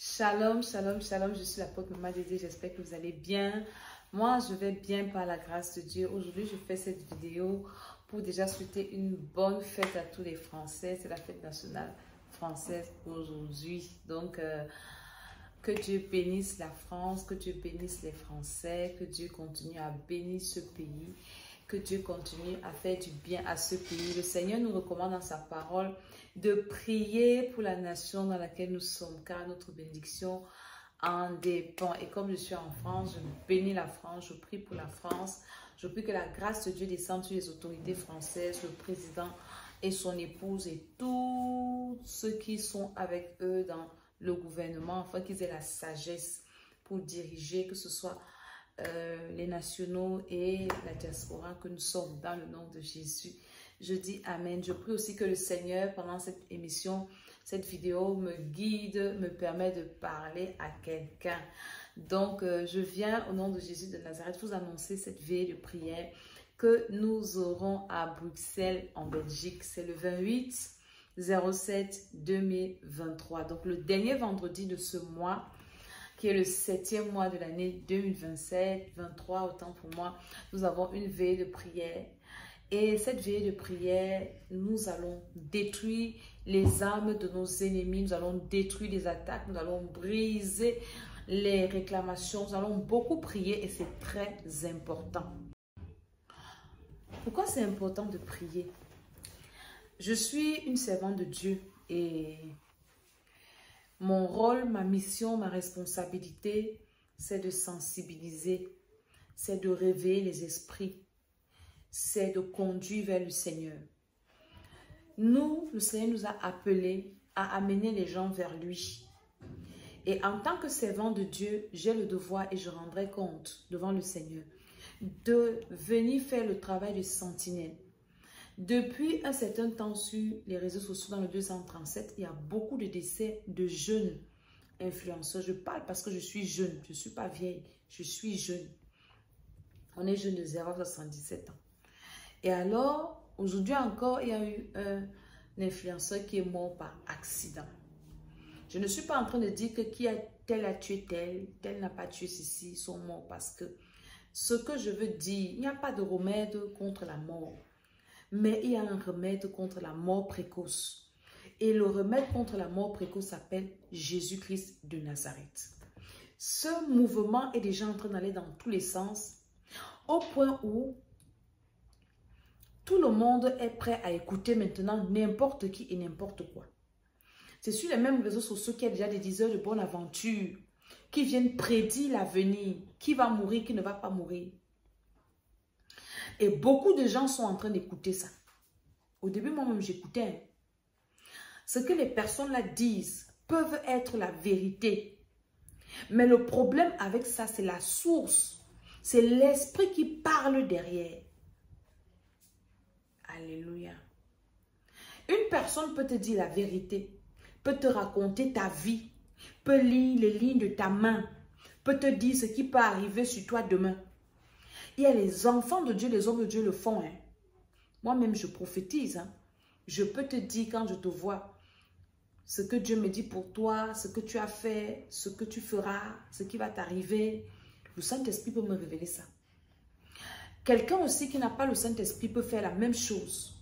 Shalom, shalom, shalom, je suis l'apôtre Maman Dédé, j'espère que vous allez bien. Moi, je vais bien par la grâce de Dieu. Aujourd'hui, je fais cette vidéo pour déjà souhaiter une bonne fête à tous les Français. C'est la fête nationale française aujourd'hui. Donc, que Dieu bénisse la France, que Dieu bénisse les Français, que Dieu continue à bénir ce pays, que Dieu continue à faire du bien à ce pays. Le Seigneur nous recommande dans sa parole de prier pour la nation dans laquelle nous sommes, car notre bénédiction en dépend. Et comme je suis en France, je bénis la France, je prie pour la France. Je prie que la grâce de Dieu descende sur les autorités françaises, le président et son épouse et tous ceux qui sont avec eux dans le gouvernement, afin qu'ils aient la sagesse pour diriger, que ce soit les nationaux et la diaspora que nous sommes, dans le nom de Jésus. Je dis Amen. Je prie aussi que le Seigneur, pendant cette émission, cette vidéo, me guide, me permet de parler à quelqu'un. Donc, je viens au nom de Jésus de Nazareth vous annoncer cette veille de prière que nous aurons à Bruxelles, en Belgique. C'est le 28/07/2023. Donc, le dernier vendredi de ce mois, qui est le 7e mois de l'année 2027-23, autant pour moi, nous avons une veille de prière. Et cette veille de prière, nous allons détruire les armes de nos ennemis, nous allons détruire les attaques, nous allons briser les réclamations, nous allons beaucoup prier et c'est très important. Pourquoi c'est important de prier? Je suis une servante de Dieu et mon rôle, ma mission, ma responsabilité, c'est de sensibiliser, c'est de réveiller les esprits, c'est de conduire vers le Seigneur. Nous, le Seigneur nous a appelés à amener les gens vers lui. Et en tant que servant de Dieu, j'ai le devoir et je rendrai compte devant le Seigneur de venir faire le travail de sentinelle. Depuis un certain temps sur les réseaux sociaux, dans le 237, il y a beaucoup de décès de jeunes influenceurs. Je parle parce que je suis jeune, je ne suis pas vieille, je suis jeune. On est jeune de 0 à 77 ans. Et alors, aujourd'hui encore, il y a eu un influenceur qui est mort par accident. Je ne suis pas en train de dire que tel a tué tel, tel n'a pas tué ceci, ils sont morts parce que ce que je veux dire, il n'y a pas de remède contre la mort. Mais il y a un remède contre la mort précoce. Et le remède contre la mort précoce s'appelle Jésus-Christ de Nazareth. Ce mouvement est déjà en train d'aller dans tous les sens, au point où tout le monde est prêt à écouter maintenant n'importe qui et n'importe quoi. C'est sur les mêmes réseaux sociaux qu'il y a déjà des diseurs de bonne aventure qui viennent prédire l'avenir, qui va mourir, qui ne va pas mourir. Et beaucoup de gens sont en train d'écouter ça. Au début, moi-même, j'écoutais. Ce que les personnes là disent peuvent être la vérité. Mais le problème avec ça, c'est la source. C'est l'esprit qui parle derrière. Alléluia. Une personne peut te dire la vérité, peut te raconter ta vie, peut lire les lignes de ta main, peut te dire ce qui peut arriver sur toi demain. Il y a les enfants de Dieu, les hommes de Dieu le font. Hein. Moi-même, je prophétise. Hein. Je peux te dire quand je te vois ce que Dieu me dit pour toi, ce que tu as fait, ce que tu feras, ce qui va t'arriver. Le Saint-Esprit peut me révéler ça. Quelqu'un aussi qui n'a pas le Saint-Esprit peut faire la même chose.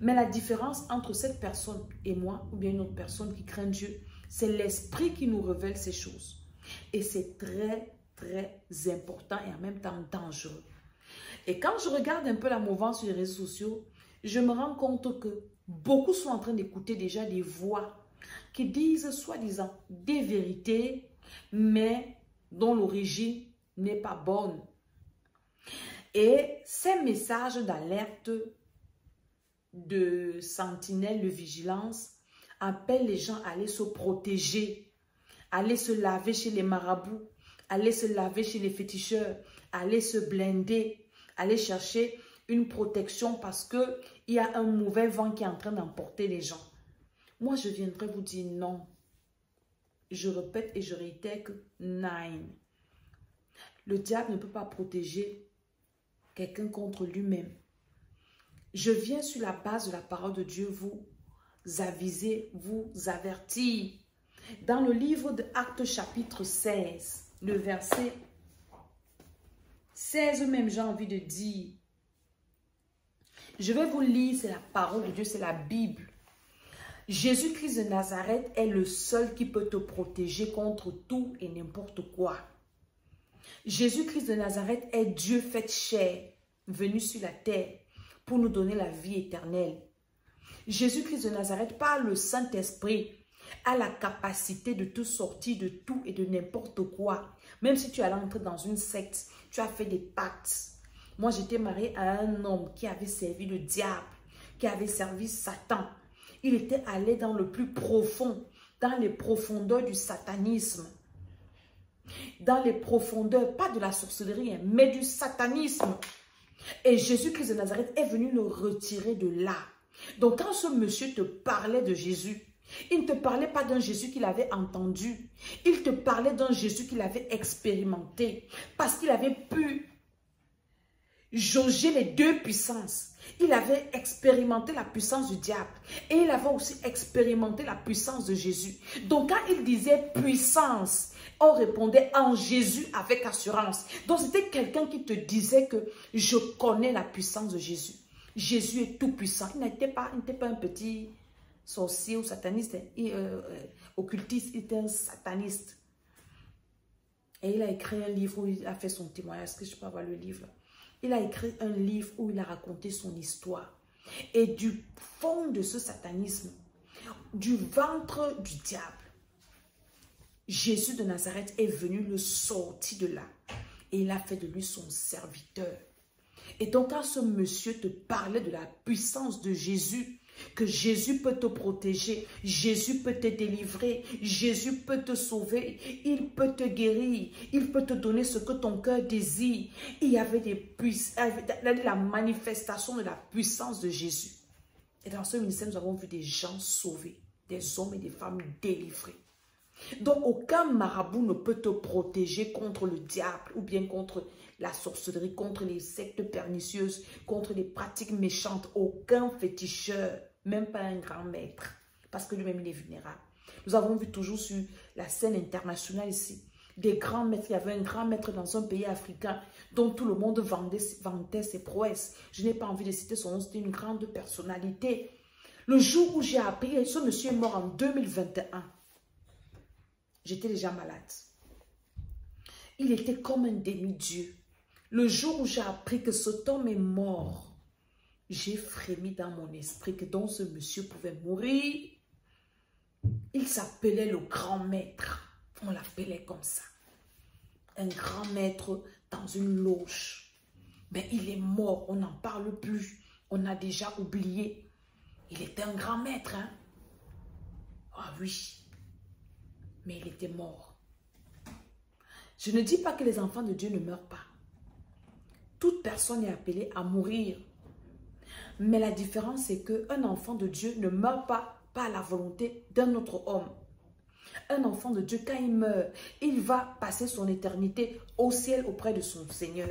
Mais la différence entre cette personne et moi, ou bien une autre personne qui craint Dieu, c'est l'Esprit qui nous révèle ces choses. Et c'est très, très important et en même temps dangereux. Et quand je regarde un peu la mouvance sur les réseaux sociaux, je me rends compte que beaucoup sont en train d'écouter déjà des voix qui disent soi-disant des vérités, mais dont l'origine n'est pas bonne. Et ces messages d'alerte, de sentinelle, de vigilance, appellent les gens à aller se protéger, à aller se laver chez les marabouts, à aller se laver chez les féticheurs, à aller se blinder, à aller chercher une protection parce qu'il y a un mauvais vent qui est en train d'emporter les gens. Moi, je viendrai vous dire non. Je répète et je réitère que non. Le diable ne peut pas protéger quelqu'un contre lui-même. Je viens sur la base de la parole de Dieu vous aviser, vous avertir Dans le livre de Actes chapitre 16, le verset 16 même, j'ai envie de dire. Je vais vous lire, c'est la parole de Dieu, c'est la Bible. Jésus-Christ de Nazareth est le seul qui peut te protéger contre tout et n'importe quoi. Jésus-Christ de Nazareth est Dieu fait chair, venu sur la terre pour nous donner la vie éternelle. Jésus-Christ de Nazareth, par le Saint-Esprit, a la capacité de te sortir de tout et de n'importe quoi. Même si tu allais entrer dans une secte, tu as fait des pactes. Moi, j'étais mariée à un homme qui avait servi le diable, qui avait servi Satan. Il était allé dans le plus profond, dans les profondeurs du satanisme. Dans les profondeurs, pas de la sorcellerie, mais du satanisme. Et Jésus-Christ de Nazareth est venu le retirer de là. Donc, quand ce monsieur te parlait de Jésus, il ne te parlait pas d'un Jésus qu'il avait entendu. Il te parlait d'un Jésus qu'il avait expérimenté. Parce qu'il avait pu jauger les deux puissances. Il avait expérimenté la puissance du diable. Et il avait aussi expérimenté la puissance de Jésus. Donc quand il disait puissance, on répondait en Jésus avec assurance. Donc c'était quelqu'un qui te disait que je connais la puissance de Jésus. Jésus est tout puissant. Il n'était pas un petit sorcier ou sataniste, occultiste, il était un sataniste. Et il a écrit un livre où il a fait son témoignage. Est-ce que je peux avoir le livre? Il a écrit un livre où il a raconté son histoire. Et du fond de ce satanisme, du ventre du diable, Jésus de Nazareth est venu le sortir de là. Et il a fait de lui son serviteur. Et donc quand ce monsieur te parlait de la puissance de Jésus, que Jésus peut te protéger, Jésus peut te délivrer, Jésus peut te sauver, il peut te guérir, il peut te donner ce que ton cœur désire. Il y avait la manifestation de la puissance de Jésus. Et dans ce ministère, nous avons vu des gens sauvés, des hommes et des femmes délivrés. Donc aucun marabout ne peut te protéger contre le diable ou bien contre la sorcellerie, contre les sectes pernicieuses, contre les pratiques méchantes. Aucun féticheur, même pas un grand maître, parce que lui-même il est vulnérable. Nous avons vu toujours sur la scène internationale ici, des grands maîtres. Il y avait un grand maître dans un pays africain dont tout le monde vantait ses prouesses. Je n'ai pas envie de citer son nom, c'était une grande personnalité. Le jour où j'ai appris, ce monsieur est mort en 2021. J'étais déjà malade. Il était comme un demi-dieu. Le jour où j'ai appris que cet homme est mort, j'ai frémi dans mon esprit que donc ce monsieur pouvait mourir. Il s'appelait le grand maître. On l'appelait comme ça. Un grand maître dans une loge. Mais il est mort, on n'en parle plus. On a déjà oublié. Il était un grand maître, hein? Ah oui. Mais il était mort. Je ne dis pas que les enfants de Dieu ne meurent pas. Toute personne est appelée à mourir. Mais la différence, c'est qu'un enfant de Dieu ne meurt pas par la volonté d'un autre homme. Un enfant de Dieu, quand il meurt, il va passer son éternité au ciel auprès de son Seigneur.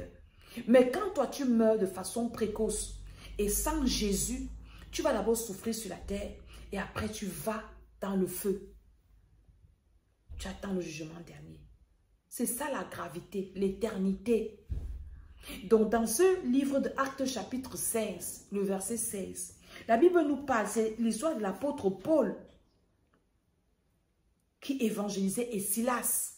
Mais quand toi, tu meurs de façon précoce et sans Jésus, tu vas d'abord souffrir sur la terre et après tu vas dans le feu. Tu attends le jugement dernier. C'est ça la gravité, l'éternité. Donc dans ce livre de Actes chapitre 16, le verset 16, la Bible nous parle, c'est l'histoire de l'apôtre Paul qui évangélisait et Silas.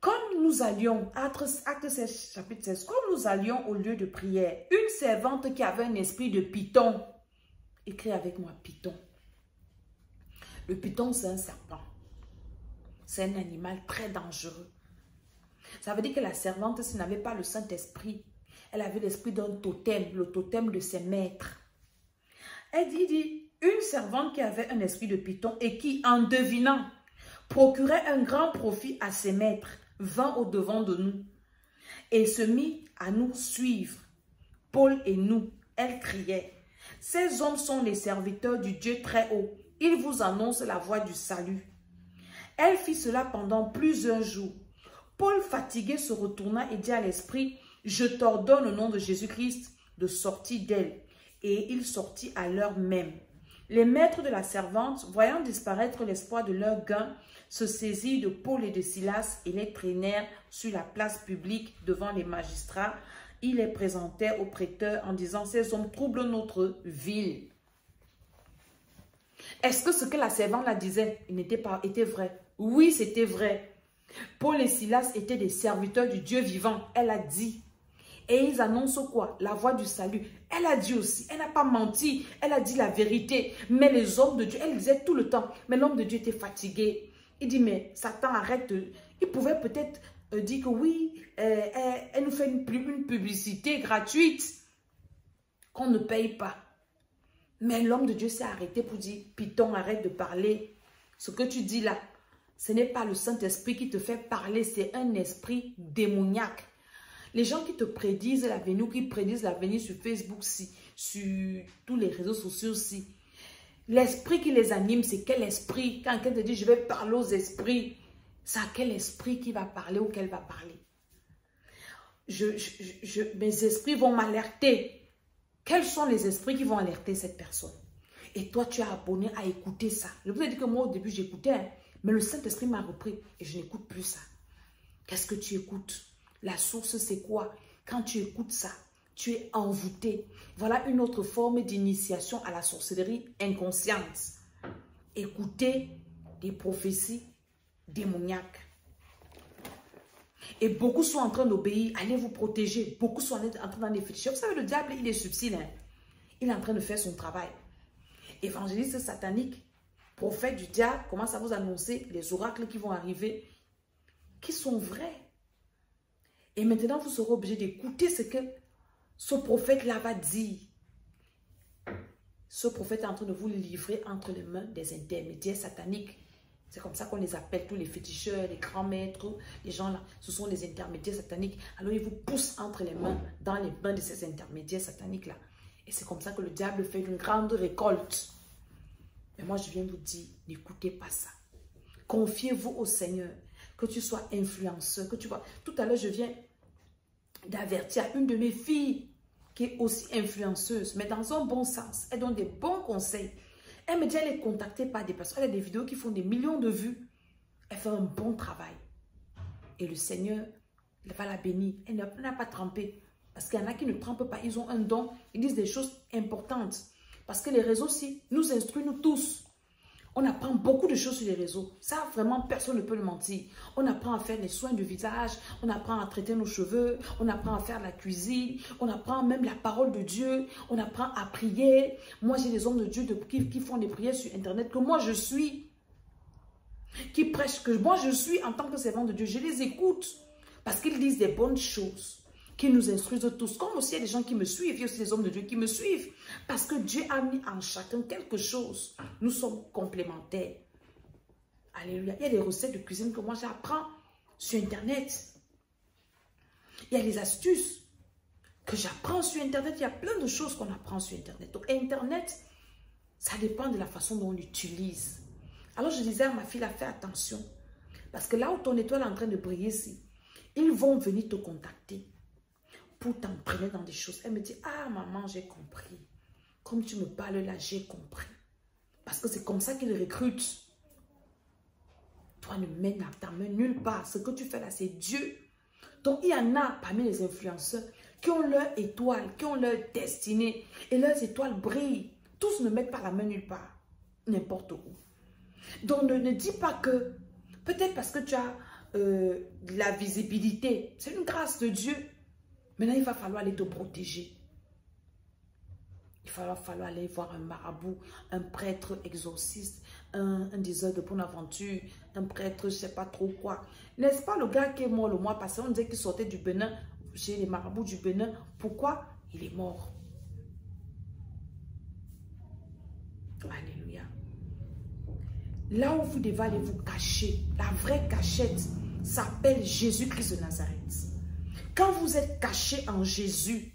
Comme nous allions, Actes 16, chapitre 16, comme nous allions au lieu de prière, une servante qui avait un esprit de python, écrit avec moi python. Le python, c'est un serpent. C'est un animal très dangereux. Ça veut dire que la servante, s'il n'avait pas le Saint-Esprit, elle avait l'esprit d'un totem, le totem de ses maîtres. Elle dit, une servante qui avait un esprit de python et qui, en devinant, procurait un grand profit à ses maîtres, vint au-devant de nous et se mit à nous suivre. Paul et nous, elle criait, « Ces hommes sont les serviteurs du Dieu très haut. Ils vous annoncent la voie du salut. » Elle fit cela pendant plusieurs jours. Paul, fatigué, se retourna et dit à l'esprit, « Je t'ordonne au nom de Jésus-Christ de sortir d'elle. » Et il sortit à l'heure même. Les maîtres de la servante, voyant disparaître l'espoir de leur gain, se saisirent de Paul et de Silas et les traînèrent sur la place publique devant les magistrats. Ils les présentèrent au prêteur en disant, ces hommes troublent notre ville. Est-ce que ce que la servante la disait était vrai? Oui, c'était vrai. Paul et Silas étaient des serviteurs du Dieu vivant. Elle a dit. Et ils annoncent quoi? La voie du salut. Elle a dit aussi, elle n'a pas menti, elle a dit la vérité. Mais les hommes de Dieu, elle disait tout le temps, mais l'homme de Dieu était fatigué. Il dit, mais Satan, arrête. Il pouvait peut-être dire que oui, elle nous fait une publicité gratuite qu'on ne paye pas. Mais l'homme de Dieu s'est arrêté pour dire, Python, arrête de parler. Ce que tu dis là, ce n'est pas le Saint-Esprit qui te fait parler, c'est un esprit démoniaque. Les gens qui te prédisent l'avenir, qui prédisent l'avenir sur Facebook, sur tous les réseaux sociaux, l'esprit qui les anime, c'est quel esprit? Quand quelqu'un te dit, je vais parler aux esprits, c'est à quel esprit qui va parler ou qu'elle va parler? Mes esprits vont m'alerter. Quels sont les esprits qui vont alerter cette personne? Et toi, tu as abonné à écouter ça. Je vous ai dit que moi, au début, j'écoutais, mais le Saint-Esprit m'a repris et je n'écoute plus ça. Qu'est-ce que tu écoutes? La source, c'est quoi? Quand tu écoutes ça, tu es envoûté. Voilà une autre forme d'initiation à la sorcellerie inconsciente. Écoutez des prophéties démoniaques. Et beaucoup sont en train d'obéir. Allez vous protéger. Beaucoup sont en train d'en féticher. Vous savez, le diable, il est subtil. Hein? Il est en train de faire son travail. Évangéliste satanique, prophète du diable, commence à vous annoncer les oracles qui vont arriver, qui sont vrais. Et maintenant, vous serez obligé d'écouter ce que ce prophète-là va dire. Ce prophète est en train de vous livrer entre les mains des intermédiaires sataniques. C'est comme ça qu'on les appelle, tous les féticheurs, les grands maîtres, les gens là, ce sont les intermédiaires sataniques. Alors, ils vous poussent entre les mains, dans les mains de ces intermédiaires sataniques-là. Et c'est comme ça que le diable fait une grande récolte. Mais moi, je viens vous dire, n'écoutez pas ça. Confiez-vous au Seigneur. Que tu sois influenceur, que tu vois. Tout à l'heure, je viens d'avertir une de mes filles qui est aussi influenceuse, mais dans un bon sens. Elle donne des bons conseils. Elle me dit, elle est contactée par des personnes. Elle a des vidéos qui font des millions de vues. Elle fait un bon travail. Et le Seigneur va la bénir. Elle n'a pas trempé. Parce qu'il y en a qui ne trempent pas. Ils ont un don. Ils disent des choses importantes. Parce que les réseaux-ci nous instruisent, nous tous. On apprend beaucoup de choses sur les réseaux. Ça, vraiment, personne ne peut le mentir. On apprend à faire les soins du visage. On apprend à traiter nos cheveux. On apprend à faire la cuisine. On apprend même la parole de Dieu. On apprend à prier. Moi, j'ai des hommes de Dieu qui font des prières sur Internet que moi, je suis. Qui prêchent, que moi, je suis en tant que servant de Dieu. Je les écoute parce qu'ils disent des bonnes choses qui nous instruisent tous. Comme aussi, il y a des gens qui me suivent. Il y a aussi des hommes de Dieu qui me suivent. Parce que Dieu a mis en chacun quelque chose. Nous sommes complémentaires. Alléluia. Il y a des recettes de cuisine que moi, j'apprends sur Internet. Il y a des astuces que j'apprends sur Internet. Il y a plein de choses qu'on apprend sur Internet. Donc, Internet, ça dépend de la façon dont on l'utilise. Alors, je disais à ma fille, fais attention. Parce que là où ton étoile est en train de briller ici, ils vont venir te contacter pour t'entraîner dans des choses. Elle me dit, ah maman, j'ai compris. Comme tu me parles là, j'ai compris. Parce que c'est comme ça qu'ils recrutent. Toi, ne mets ta main nulle part. Ce que tu fais là, c'est Dieu. Donc, il y en a parmi les influenceurs qui ont leur étoile, qui ont leur destinée. Et leurs étoiles brillent. Tous ne mettent pas la main nulle part. N'importe où. Donc, ne dis pas que, peut-être parce que tu as la visibilité. C'est une grâce de Dieu. Maintenant, il va falloir aller te protéger. Il va falloir aller voir un marabout, un prêtre exorciste, un diseur de bonne aventure, un prêtre, je ne sais pas trop quoi. N'est-ce pas le gars qui est mort le mois passé? On disait qu'il sortait du Bénin, chez les marabouts du Bénin. Pourquoi? Il est mort. Alléluia. Là où vous devez aller vous cacher, la vraie cachette s'appelle Jésus-Christ de Nazareth. Quand vous êtes caché en Jésus,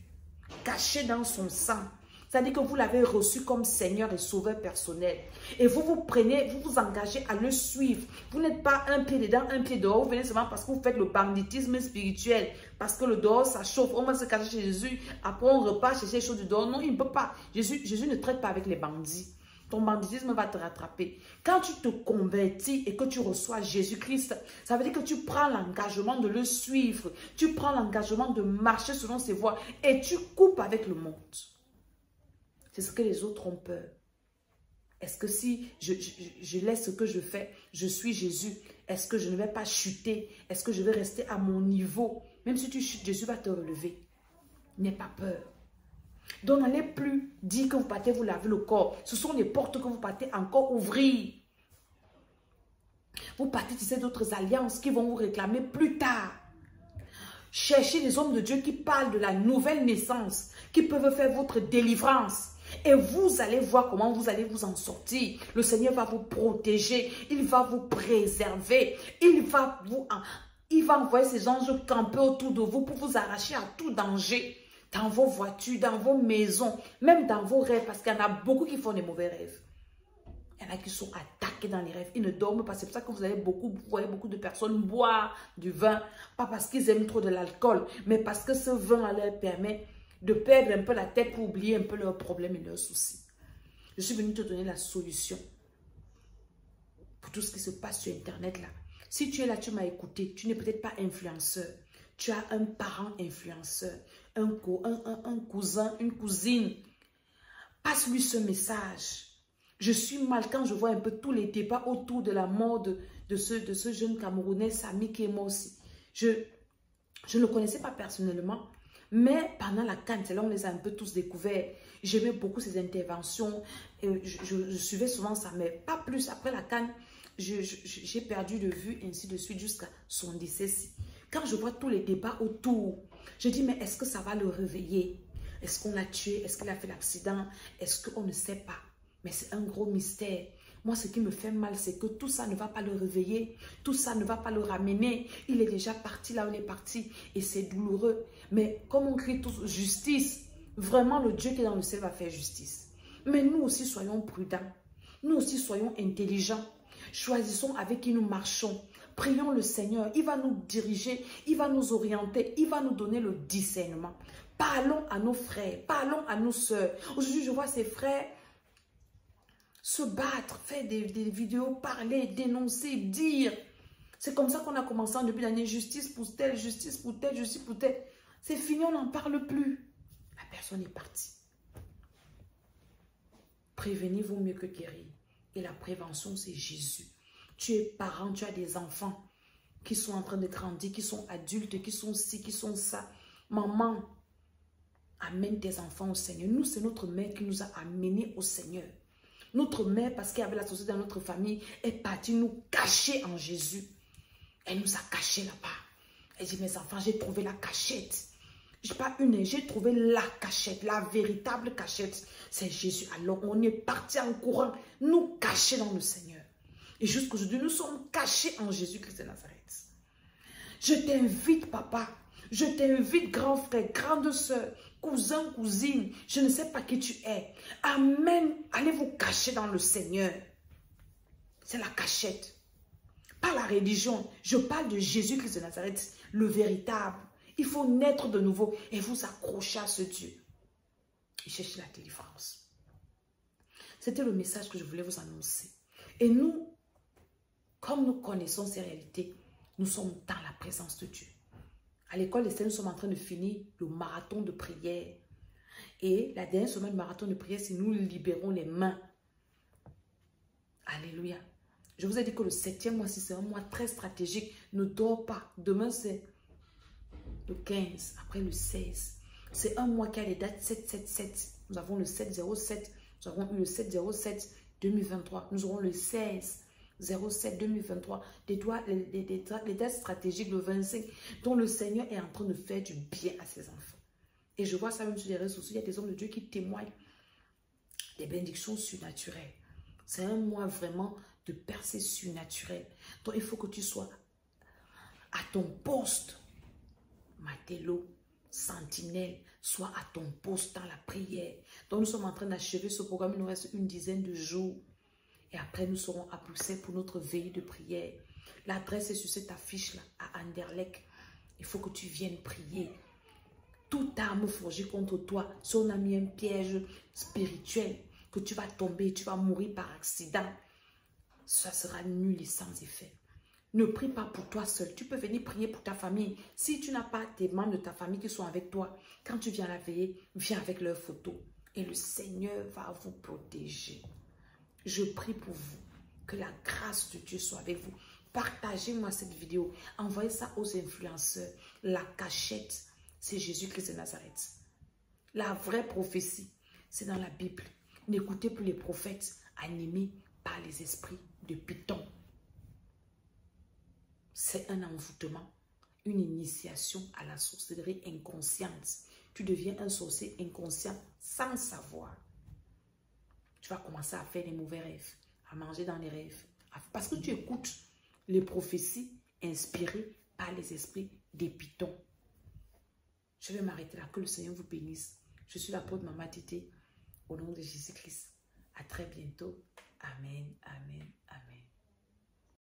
caché dans son sang, c'est-à-dire que vous l'avez reçu comme Seigneur et Sauveur personnel. Et vous vous prenez, vous vous engagez à le suivre. Vous n'êtes pas un pied dedans, un pied dehors. Vous venez seulement parce que vous faites le banditisme spirituel. Parce que le dehors, ça chauffe. On va se cacher chez Jésus. Après, on repart chercher les choses du dehors. Non, il ne peut pas. Jésus ne traite pas avec les bandits. ton banditisme va te rattraper. Quand tu te convertis et que tu reçois Jésus-Christ, ça veut dire que tu prends l'engagement de le suivre. Tu prends l'engagement de marcher selon ses voies et tu coupes avec le monde. C'est ce que les autres ont peur. Est-ce que si je laisse ce que je fais, je suis Jésus, est-ce que je ne vais pas chuter? Est-ce que je vais rester à mon niveau? Même si tu chutes, Jésus va te relever. N'aie pas peur. Donc, n'allez plus dire que vous partez vous laver le corps. Ce sont les portes que vous partez encore ouvrir. Vous partez tisser d'autres alliances qui vont vous réclamer plus tard. Cherchez des hommes de Dieu qui parlent de la nouvelle naissance, qui peuvent faire votre délivrance. Et vous allez voir comment vous allez vous en sortir. Le Seigneur va vous protéger. Il va vous préserver. Il va envoyer ses anges camper autour de vous pour vous arracher à tout danger. Dans vos voitures, dans vos maisons, même dans vos rêves. Parce qu'il y en a beaucoup qui font des mauvais rêves. Il y en a qui sont attaqués dans les rêves. Ils ne dorment pas. C'est pour ça que vous voyez beaucoup de personnes boire du vin. Pas parce qu'ils aiment trop de l'alcool, mais parce que ce vin leur permet de perdre un peu la tête pour oublier un peu leurs problèmes et leurs soucis. Je suis venue te donner la solution pour tout ce qui se passe sur Internet là. Si tu es là, tu m'as écouté, tu n'es peut-être pas influenceur. Tu as un parent influenceur, un cousin, une cousine. Passe-lui ce message. Je suis mal quand je vois un peu tous les débats autour de la mort de ce jeune Camerounais, Sami, qui est mort aussi. Je ne le connaissais pas personnellement. Mais pendant la CAN, c'est là où on les a un peu tous découverts. J'aimais beaucoup ses interventions. Je suivais souvent ça, mais pas plus. Après la CAN, j'ai perdu de vue, ainsi de suite, jusqu'à son décès. Quand je vois tous les débats autour, je dis, mais est-ce que ça va le réveiller? Est-ce qu'on l'a tué? Est-ce qu'il a fait l'accident? Est-ce qu'on ne sait pas? Mais c'est un gros mystère. Moi, ce qui me fait mal, c'est que tout ça ne va pas le réveiller. Tout ça ne va pas le ramener. Il est déjà parti là où il est parti. Et c'est douloureux. Mais comme on crie tous justice, vraiment le Dieu qui est dans le ciel va faire justice. Mais nous aussi, soyons prudents. Nous aussi, soyons intelligents. Choisissons avec qui nous marchons. Prions le Seigneur. Il va nous diriger. Il va nous orienter. Il va nous donner le discernement. Parlons à nos frères. Parlons à nos sœurs. Aujourd'hui, je vois ces frères se battre, faire des vidéos, parler, dénoncer, dire. C'est comme ça qu'on a commencé en début d'année. Justice pour tel, justice pour tel, justice pour tel. C'est fini, on n'en parle plus. La personne est partie. Prévenir vaut mieux que guérir. Et la prévention, c'est Jésus. Tu es parent, tu as des enfants qui sont en train de grandir, qui sont adultes, qui sont ci, qui sont ça. Maman, amène tes enfants au Seigneur. Nous, c'est notre mère qui nous a amenés au Seigneur. Notre mère, parce qu'il y avait la société dans notre famille, est partie nous cacher en Jésus. Elle nous a cachés là-bas. Elle dit, mes enfants, j'ai trouvé la cachette. Je pas une, j'ai trouvé la cachette, la véritable cachette. C'est Jésus. Alors, on est parti en courant, nous cacher dans le Seigneur. Et jusqu'aujourd'hui, nous sommes cachés en Jésus-Christ de Nazareth. Je t'invite, papa. Je t'invite, grand frère, grande soeur, cousin, cousine. Je ne sais pas qui tu es. Amen. Allez vous cacher dans le Seigneur. C'est la cachette. Pas la religion. Je parle de Jésus-Christ de Nazareth, le véritable. Il faut naître de nouveau et vous accrocher à ce Dieu. Et chercher la délivrance. C'était le message que je voulais vous annoncer. Et nous, comme nous connaissons ces réalités, nous sommes dans la présence de Dieu. À l'école des Seigneurs, nous sommes en train de finir le marathon de prière. Et la dernière semaine de marathon de prière, c'est nous libérons les mains. Alléluia. Je vous ai dit que le 7e mois, c'est un mois très stratégique. Ne dors pas. Demain, c'est le 15, après le 16. C'est un mois qui a les dates 777. Nous avons le 707. Nous avons eu le 707 2023. Nous aurons le 16 07 2023. Les dates stratégiques, le 25, dont le Seigneur est en train de faire du bien à ses enfants. Et je vois ça même sur les réseaux sociaux. Il y a des hommes de Dieu qui témoignent des bénédictions surnaturelles. C'est un mois vraiment de percée surnaturelle. Donc il faut que tu sois à ton poste. Matélo, sentinelle, sois à ton poste dans la prière. Donc nous sommes en train d'achever ce programme. Il nous reste une dizaine de jours. Et après, nous serons à Bruxelles pour notre veille de prière. L'adresse est sur cette affiche-là, à Anderlecht. Il faut que tu viennes prier. Toute arme forgée contre toi, si on a mis un piège spirituel, que que tu vas tomber, tu vas mourir par accident, ça sera nul et sans effet. Ne prie pas pour toi seul. Tu peux venir prier pour ta famille. Si tu n'as pas des membres de ta famille qui sont avec toi, quand tu viens à la veillée, viens avec leurs photos. Et le Seigneur va vous protéger. Je prie pour vous. Que la grâce de Dieu soit avec vous. Partagez-moi cette vidéo. Envoyez ça aux influenceurs. La cachette, c'est Jésus-Christ de Nazareth. La vraie prophétie, c'est dans la Bible. N'écoutez plus les prophètes animés par les esprits de Python. C'est un envoûtement, une initiation à la sorcellerie inconsciente. Tu deviens un sorcier inconscient sans savoir. Tu vas commencer à faire des mauvais rêves, à manger dans les rêves. Parce que tu écoutes les prophéties inspirées par les esprits des Pythons. Je vais m'arrêter là. Que le Seigneur vous bénisse. Je suis l'apôtre Maman Tété. Au nom de Jésus-Christ. À très bientôt. Amen, amen, amen.